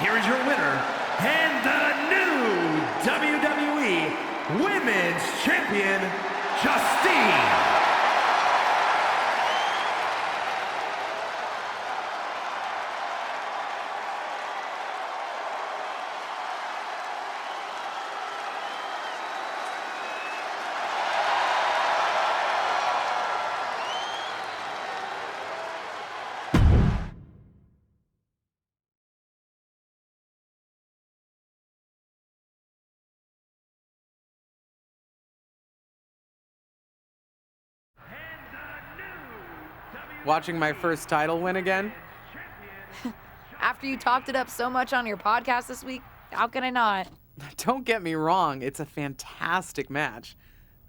here is your winner, and the new WWE Women's Champion, Justine. Watching my first title win again? After you talked it up so much on your podcast this week, how can I not? Don't get me wrong, it's a fantastic match.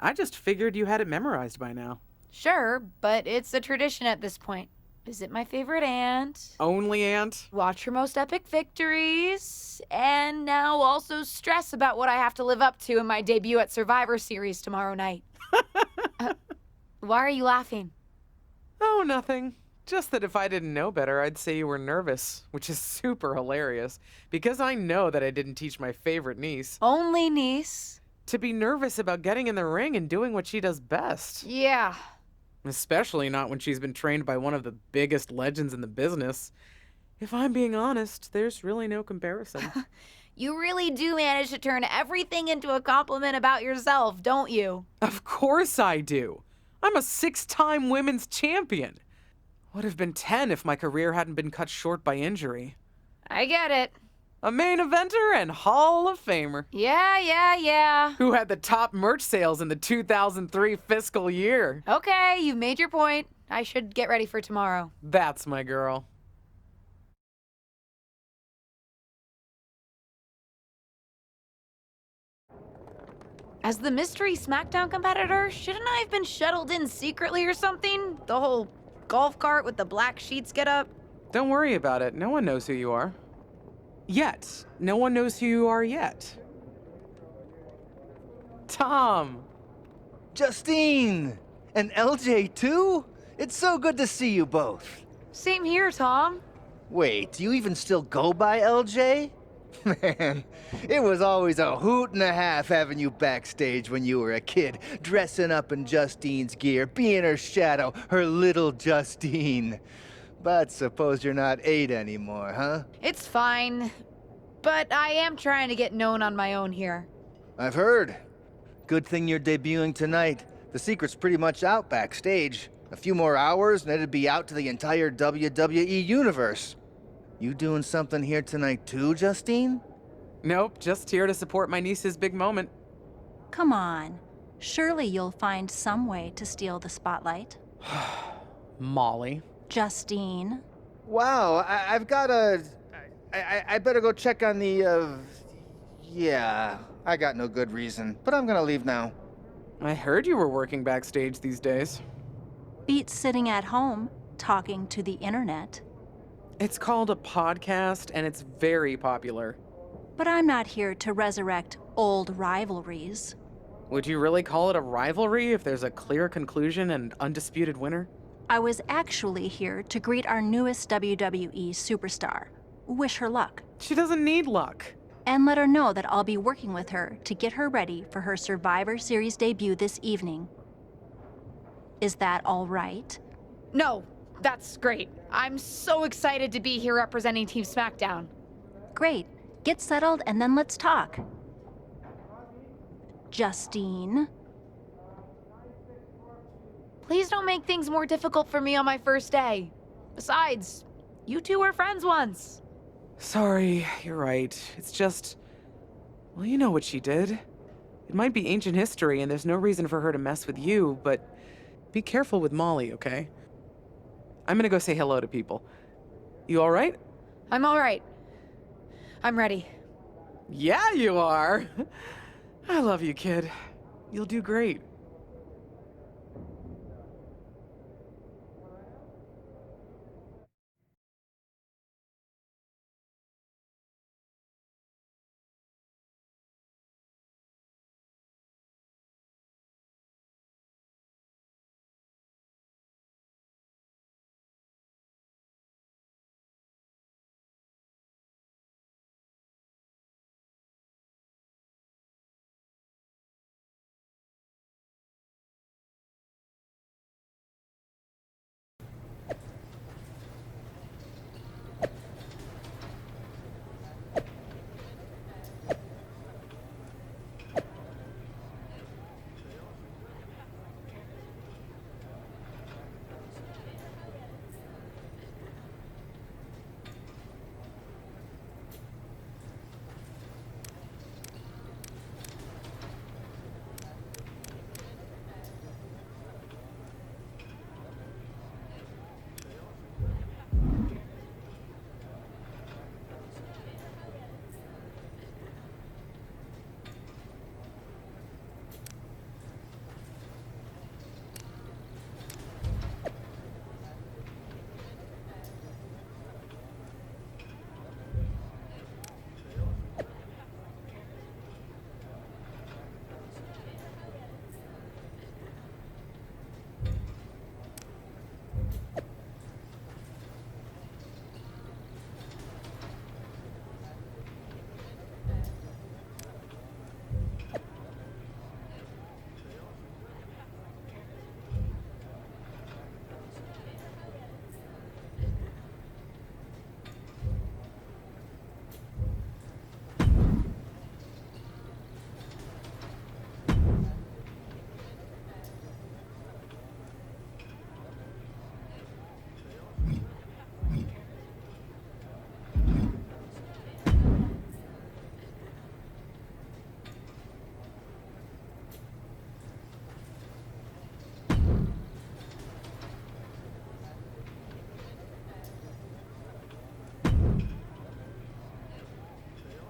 I just figured you had it memorized by now. Sure, but it's a tradition at this point. Visit my favorite aunt. Only aunt? Watch her most epic victories. And now also stress about what I have to live up to in my debut at Survivor Series tomorrow night. Why are you laughing? Oh, nothing. Just that if I didn't know better, I'd say you were nervous, which is super hilarious, because I know that I didn't teach my favorite niece Only niece. to be nervous about getting in the ring and doing what she does best. Yeah. Especially not when she's been trained by one of the biggest legends in the business. If I'm being honest, there's really no comparison. You really do manage to turn everything into a compliment about yourself, don't you? Of course I do. I'm a 6-time women's champion. Would have been 10 if my career hadn't been cut short by injury. I get it. A main eventer and Hall of Famer. Yeah. Who had the top merch sales in the 2003 fiscal year. Okay, you've made your point. I should get ready for tomorrow. That's my girl. As the mystery SmackDown competitor, shouldn't I have been shuttled in secretly or something? The whole golf cart with the black sheets get up? Don't worry about it. No one knows who you are. Yet. No one knows who you are yet. Tom! Justine! And LJ too? It's so good to see you both. Same here, Tom. Wait, do you even still go by LJ? Man, it was always a hoot and a half having you backstage when you were a kid, dressing up in Justine's gear, being her shadow, her little Justine. But suppose you're not 8 anymore, huh? It's fine. But I am trying to get known on my own here. I've heard. Good thing you're debuting tonight. The secret's pretty much out backstage. A few more hours and it'd be out to the entire WWE universe. You doing something here tonight too, Justine? Nope, just here to support my niece's big moment. Come on. Surely you'll find some way to steal the spotlight. Molly. Justine. Wow, I've got a... I better go check on the, Yeah, I got no good reason, but I'm gonna leave now. I heard you were working backstage these days. Beats sitting at home, talking to the internet. It's called a podcast, and it's very popular. But I'm not here to resurrect old rivalries. Would you really call it a rivalry if there's a clear conclusion and undisputed winner? I was actually here to greet our newest WWE superstar, wish her luck, She doesn't need luck. and let her know that I'll be working with her to get her ready for her Survivor Series debut this evening. Is that all right? No, that's great. I'm so excited to be here representing Team SmackDown. Great. Get settled and then let's talk. Justine. Please don't make things more difficult for me on my first day. Besides, you two were friends once. Sorry, you're right. It's just... Well, you know what she did. It might be ancient history and there's no reason for her to mess with you, but be careful with Molly, okay? I'm gonna go say hello to people. You all right? I'm all right. I'm ready. Yeah, you are. I love you, kid. You'll do great.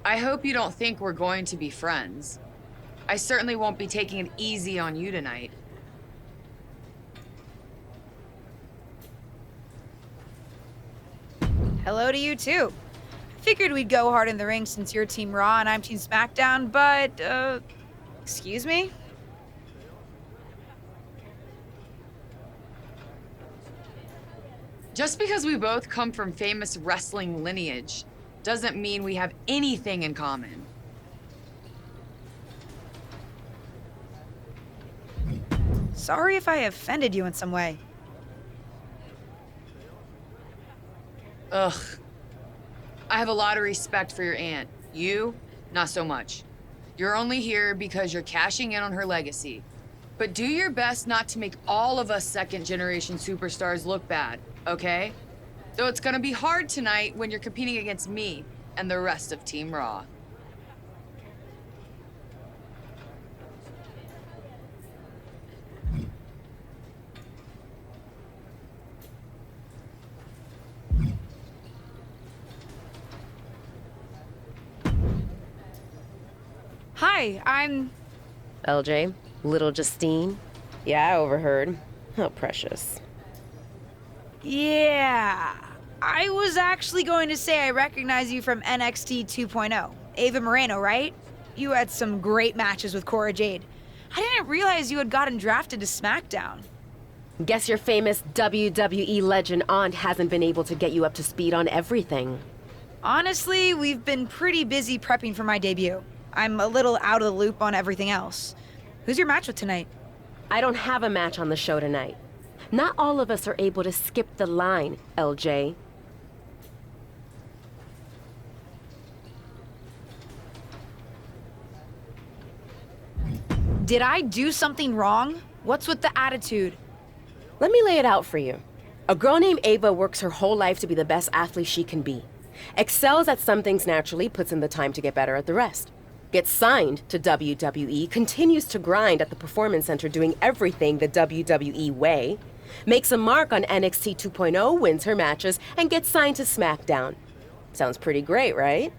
I hope you don't think we're going to be friends. I certainly won't be taking it easy on you tonight. Hello to you, too. Figured we'd go hard in the ring since you're Team Raw and I'm Team SmackDown, but, excuse me? Just because we both come from famous wrestling lineage doesn't mean we have anything in common. Sorry if I offended you in some way. Ugh. I have a lot of respect for your aunt. You, not so much. You're only here because you're cashing in on her legacy. But do your best not to make all of us second-generation superstars look bad, okay? Though it's gonna be hard tonight when you're competing against me and the rest of Team Raw. Hi, I'm... LJ, little Justine. Yeah, I overheard. How precious. Yeah. I was actually going to say I recognize you from NXT 2.0. Ava Moreno, right? You had some great matches with Cora Jade. I didn't realize you had gotten drafted to SmackDown. Guess your famous WWE legend aunt hasn't been able to get you up to speed on everything. Honestly, we've been pretty busy prepping for my debut. I'm a little out of the loop on everything else. Who's your match with tonight? I don't have a match on the show tonight. Not all of us are able to skip the line, LJ. Did I do something wrong? What's with the attitude? Let me lay it out for you. A girl named Ava works her whole life to be the best athlete she can be. Excels at some things naturally, puts in the time to get better at the rest. Gets signed to WWE, continues to grind at the Performance Center doing everything the WWE way, makes a mark on NXT 2.0, wins her matches, and gets signed to SmackDown. Sounds pretty great, right?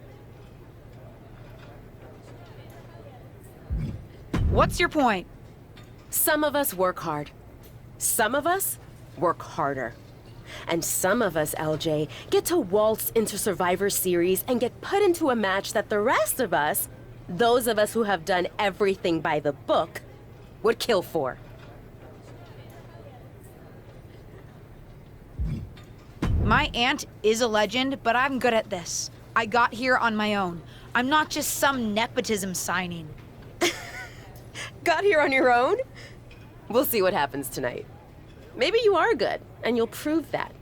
What's your point? Some of us work hard. Some of us work harder. And some of us, LJ, get to waltz into Survivor Series and get put into a match that the rest of us, those of us who have done everything by the book, would kill for. My aunt is a legend, but I'm good at this. I got here on my own. I'm not just some nepotism signing. Got here on your own? We'll see what happens tonight. Maybe you are good, and you'll prove that.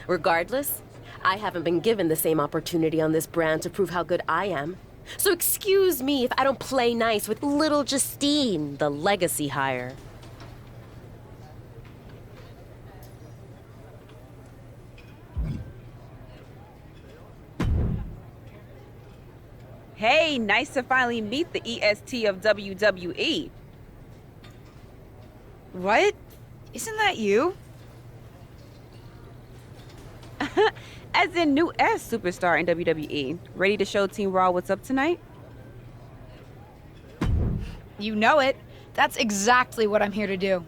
Regardless, I haven't been given the same opportunity on this brand to prove how good I am. So excuse me if I don't play nice with little Justine, the legacy hire. Hey, nice to finally meet the EST of WWE. What? Isn't that you? As in new S superstar in WWE. Ready to show Team Raw what's up tonight? You know it. That's exactly what I'm here to do.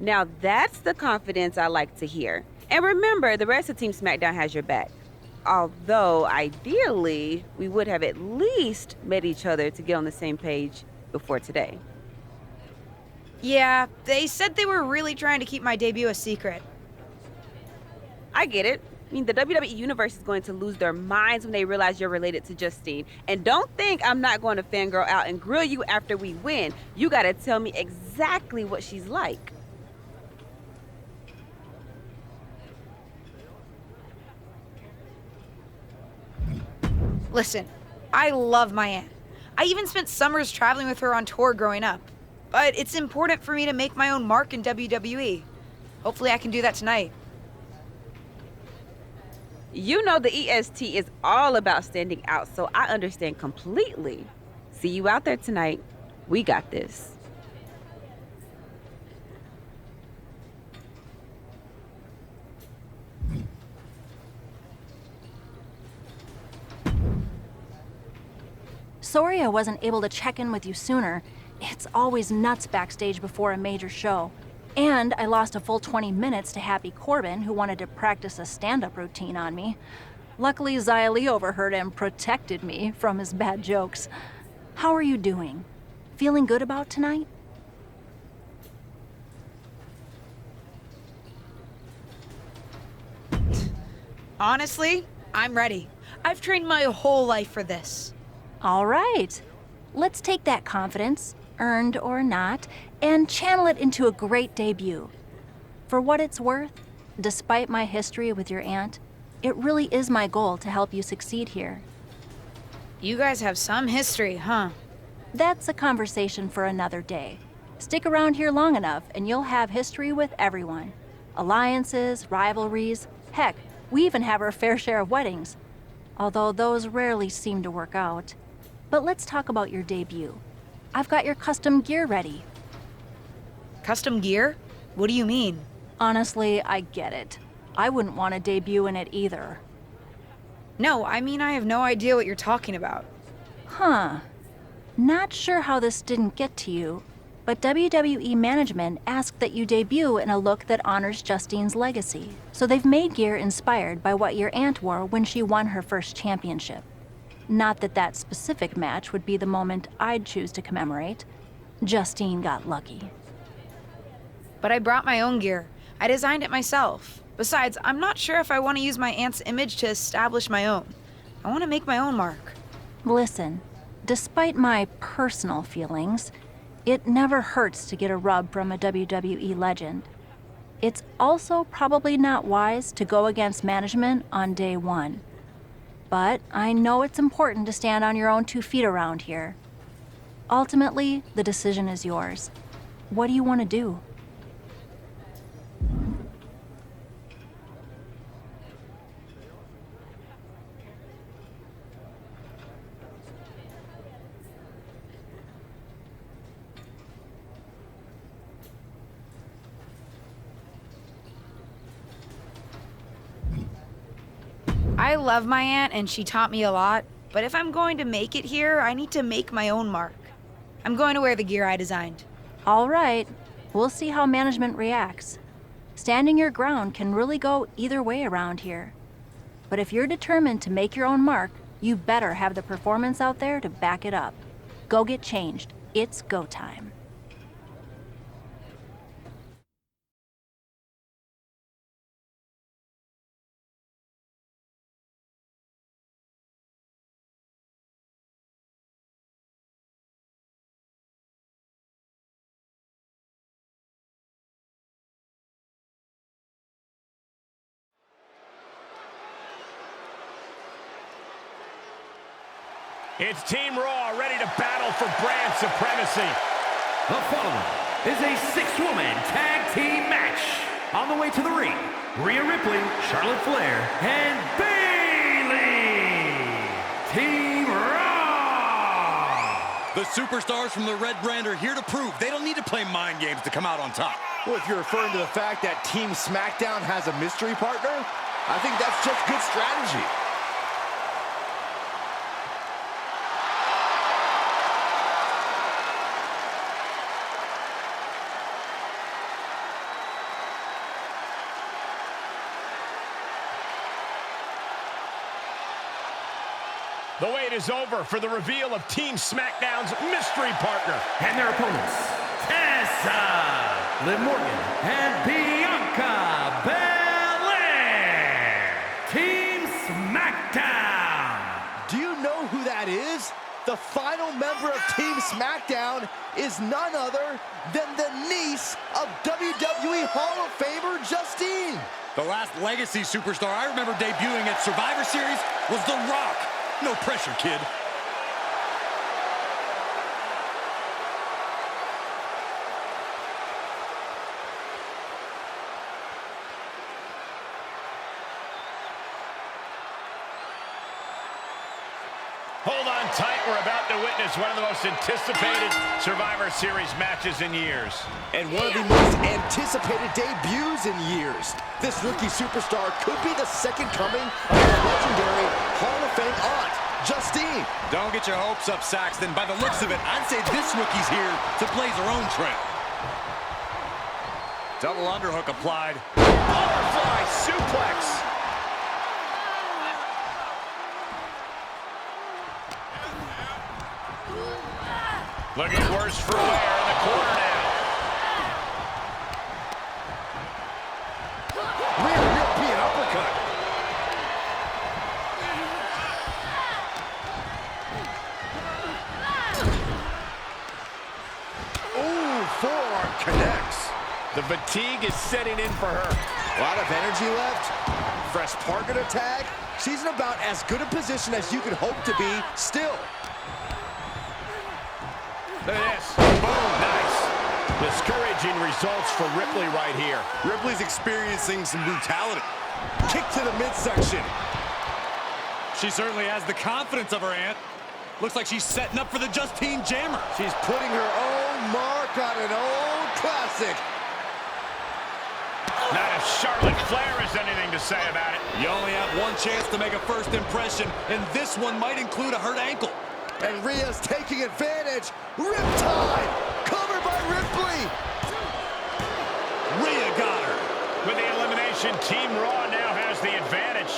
Now that's the confidence I like to hear. And remember, the rest of Team SmackDown has your back. Although, ideally, we would have at least met each other to get on the same page before today. Yeah, they said they were really trying to keep my debut a secret. I get it. I mean, the WWE Universe is going to lose their minds when they realize you're related to Justine. And don't think I'm not going to fangirl out and grill you after we win. You gotta tell me exactly what she's like. Listen, I love my aunt. I even spent summers traveling with her on tour growing up. But it's important for me to make my own mark in WWE. Hopefully I can do that tonight. You know the EST is all about standing out, so I understand completely. See you out there tonight. We got this. sorry I wasn't able to check in with you sooner. It's always nuts backstage before a major show. And I lost a full 20 minutes to Happy Corbin, who wanted to practice a stand-up routine on me. Luckily, Xia Li overheard and protected me from his bad jokes. How are you doing? Feeling good about tonight? Honestly, I'm ready. I've trained my whole life for this. All right. Let's take that confidence, earned or not, and channel it into a great debut. For what it's worth, despite my history with your aunt, it really is my goal to help you succeed here. You guys have some history, huh? That's a conversation for another day. Stick around here long enough and you'll have history with everyone. Alliances, rivalries, heck, we even have our fair share of weddings. Although those rarely seem to work out. But let's talk about your debut. I've got your custom gear ready. Custom gear? What do you mean? Honestly, I get it. I wouldn't want to debut in it either. No, I mean I have no idea what you're talking about. Huh. Not sure how this didn't get to you, but WWE management asked that you debut in a look that honors Justine's legacy. So they've made gear inspired by what your aunt wore when she won her first championship. Not that that specific match would be the moment I'd choose to commemorate. Justine got lucky. But I brought my own gear. I designed it myself. Besides, I'm not sure if I want to use my aunt's image to establish my own. I want to make my own mark. Listen, despite my personal feelings, it never hurts to get a rub from a WWE legend. It's also probably not wise to go against management on day one. But I know it's important to stand on your own 2 feet around here. Ultimately, the decision is yours. What do you want to do? I love my aunt and she taught me a lot, but if I'm going to make it here, I need to make my own mark. I'm going to wear the gear I designed. All right. We'll see how management reacts. Standing your ground can really go either way around here. But if you're determined to make your own mark, you better have the performance out there to back it up. Go get changed. It's go time. It's Team Raw ready to battle for brand supremacy. The following is a 6-woman tag team match. On the way to the ring, Rhea Ripley, Charlotte Flair, and Bayley. Team Raw. The superstars from the Red Brand are here to prove they don't need to play mind games to come out on top. Well, if you're referring to the fact that Team SmackDown has a mystery partner, I think that's just good strategy. The wait is over for the reveal of Team SmackDown's mystery partner. And their opponents, Tessa, Liv Morgan, and Bianca Belair. Team SmackDown. Do you know who that is? The final member of Team SmackDown is none other than the niece of WWE Hall of Famer Justine. The last legacy superstar I remember debuting at Survivor Series was The Rock. No pressure, kid. Hold on tight. We're about to witness one of the most anticipated Survivor Series matches in years. And one of the most anticipated debuts in years. This rookie superstar could be the second coming of the legendary Hall of Fame aunt, Justine. Don't get your hopes up, Saxton. By the looks of it, I'd say this rookie's here to blaze her own trail. Double underhook applied. Butterfly suplex. Looking worse for wear in the corner now. Rear European uppercut. Ooh, forearm connects. The fatigue is setting in for her. A lot of energy left. Fresh partner to tag. She's in about as good a position as you could hope to be still. Look at this. Boom. Nice. Discouraging results for Ripley right here. Ripley's experiencing some brutality. Kick to the midsection. She certainly has the confidence of her aunt. Looks like she's setting up for the Justine Jammer. She's putting her own mark on an old classic. Not if Charlotte Flair has anything to say about it. You only have one chance to make a first impression, and this one might include a hurt ankle. And Rhea's taking advantage. Riptide! Covered by Ripley! Rhea got her. With the elimination, Team Raw now has the advantage.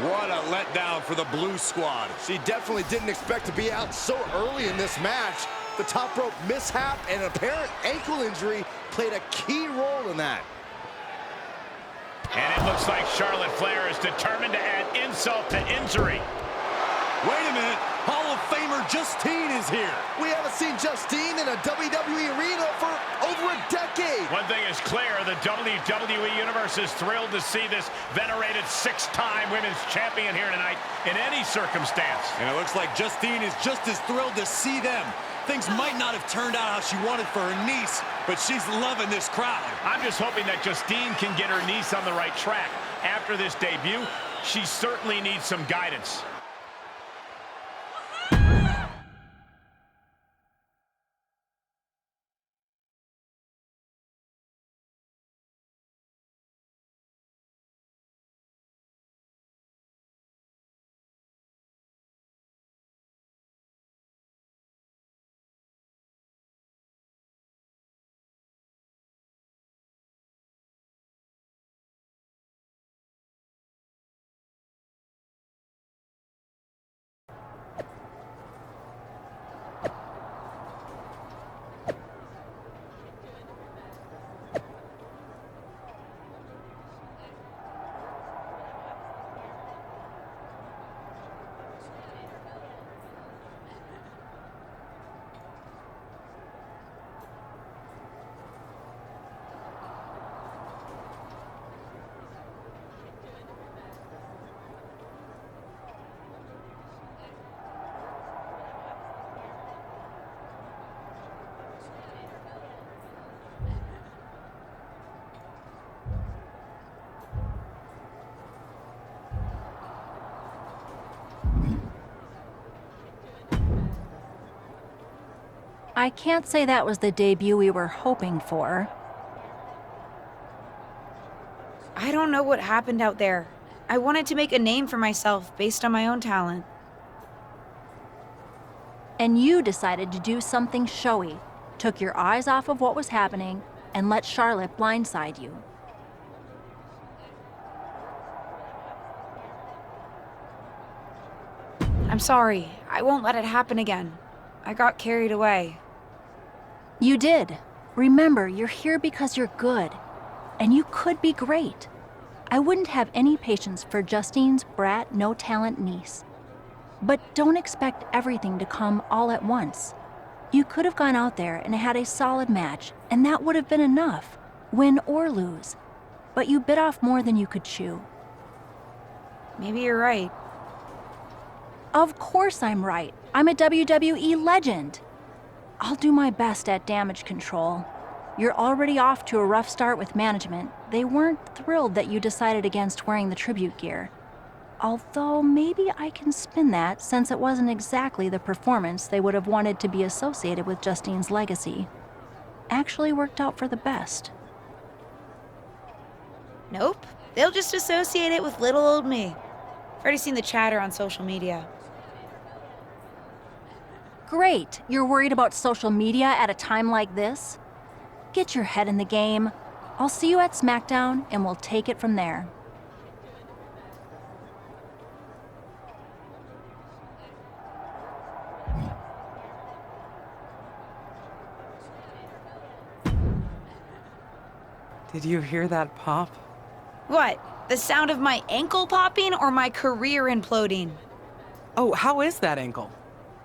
What a letdown for the Blue Squad. She definitely didn't expect to be out so early in this match. The top rope mishap and apparent ankle injury played a key role in that. And it looks like Charlotte Flair is determined to add insult to injury. Wait a minute. Hall of Famer Justine is here. We haven't seen Justine in a WWE arena for over a decade. One thing is clear, the WWE Universe is thrilled to see this venerated six-time women's champion here tonight in any circumstance. And it looks like Justine is just as thrilled to see them. Things might not have turned out how she wanted for her niece, but she's loving this crowd. I'm just hoping that Justine can get her niece on the right track. After this debut, she certainly needs some guidance. I can't say that was the debut we were hoping for. I don't know what happened out there. I wanted to make a name for myself based on my own talent. And you decided to do something showy, took your eyes off of what was happening, and let Charlotte blindside you. I'm sorry. I won't let it happen again. I got carried away. You did. Remember, you're here because you're good. And you could be great. I wouldn't have any patience for Justine's brat, no-talent niece. But don't expect everything to come all at once. You could have gone out there and had a solid match, and that would have been enough, win or lose. But you bit off more than you could chew. Maybe you're right. Of course I'm right. I'm a WWE legend. I'll do my best at damage control. You're already off to a rough start with management. They weren't thrilled that you decided against wearing the tribute gear. Although maybe I can spin that, since it wasn't exactly the performance they would have wanted to be associated with Justine's legacy. Actually worked out for the best. Nope. They'll just associate it with little old me. I've already seen the chatter on social media. Great, you're worried about social media at a time like this? Get your head in the game. I'll see you at SmackDown, and we'll take it from there. Did you hear that pop? What? The sound of my ankle popping or my career imploding? Oh, how is that ankle?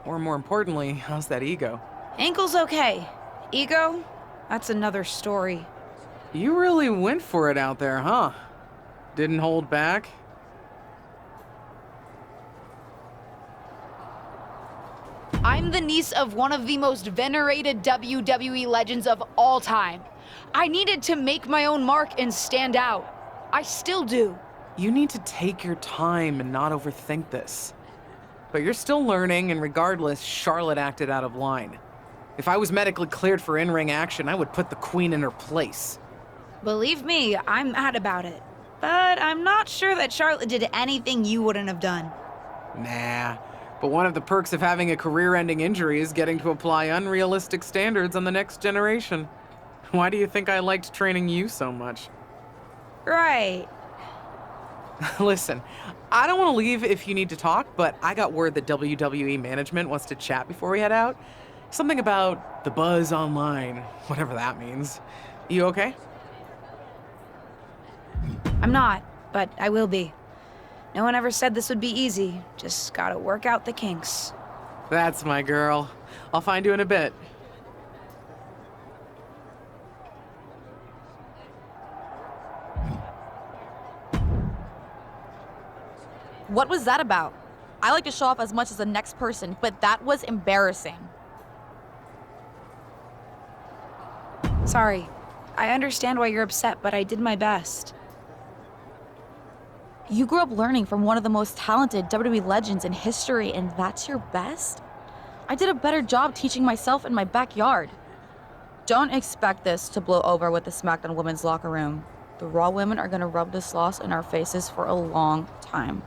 Or more importantly, how's that ego? Ankle's okay. Ego? That's another story. You really went for it out there, huh? Didn't hold back? I'm the niece of one of the most venerated WWE legends of all time. I needed to make my own mark and stand out. I still do. You need to take your time and not overthink this. But you're still learning, and regardless, Charlotte acted out of line. If I was medically cleared for in-ring action, I would put the Queen in her place. Believe me, I'm mad about it. But I'm not sure that Charlotte did anything you wouldn't have done. Nah, but one of the perks of having a career-ending injury is getting to apply unrealistic standards on the next generation. Why do you think I liked training you so much? Right. Listen, I don't want to leave if you need to talk, but I got word that WWE management wants to chat before we head out. Something about the buzz online, whatever that means. You okay? I'm not, but I will be. No one ever said this would be easy. Just gotta work out the kinks. That's my girl. I'll find you in a bit. What was that about? I like to show off as much as the next person, but that was embarrassing. Sorry. I understand why you're upset, but I did my best. You grew up learning from one of the most talented WWE legends in history, and that's your best? I did a better job teaching myself in my backyard. Don't expect this to blow over with the SmackDown women's locker room. The Raw women are gonna rub this loss in our faces for a long time.